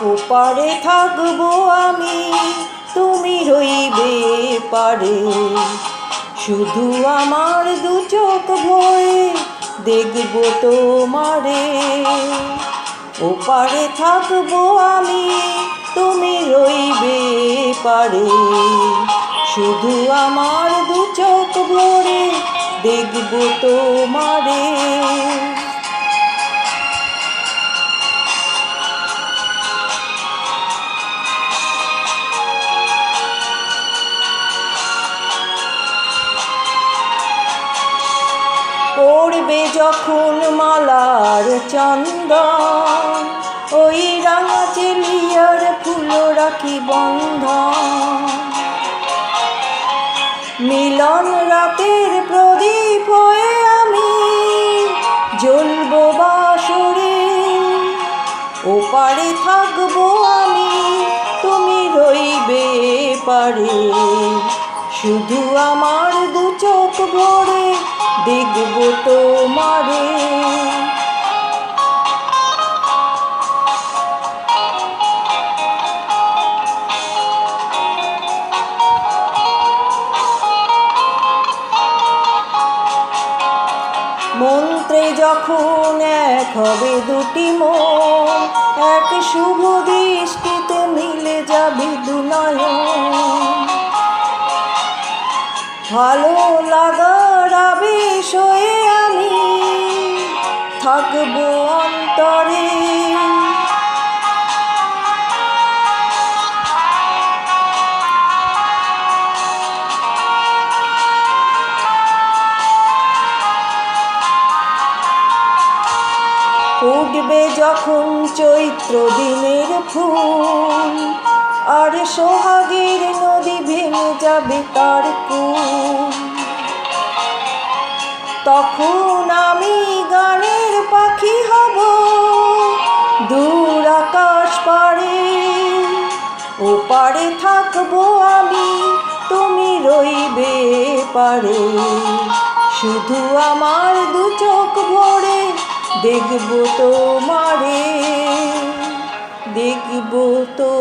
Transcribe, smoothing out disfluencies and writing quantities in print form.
ওপারে থাকবো আমি, তুমি রইবে পারে, শুধু আমার দু চোখ ভরে দেখবো তোমারে। ওপারে থাকবো আমি, তুমি রইবে পারে, শুধু আমার দু চোখ ভরে দেখবো তোমারে। পড়বে যখন মালার চন্দন, ওই রাঙা চেলিয়ার ফুল রাখি বন্ধন। মিলন রাতের প্রদীপ হয়ে আমি জ্বলবো বাসরে। ওপারে থাকবো আমি, তুমি রইবে পারে, শুধু আমার দু চোখ ভরে দেখবো তোমারে। মন্ত্রে যখন এক হবে দুটি মন, এক শুভ দৃষ্টিতে মিলে যাবে দুনয়ন। ভালো লাগার আবেশ হয়ে আমি থাকবো অন্তরে। ফুটবে যখন চৈত্র দিনের ফুল, আর সোহাগের নদী ভেঙে যাবে তার কূল। তখন আমি গানের পাখি হব দূর আকাশ পারে। ওপারে থাকবো আমি, তুমি রইবে পারে, শুধু আমার দু চোখ ভরে দেখবো তোমারে, দেখবো তো।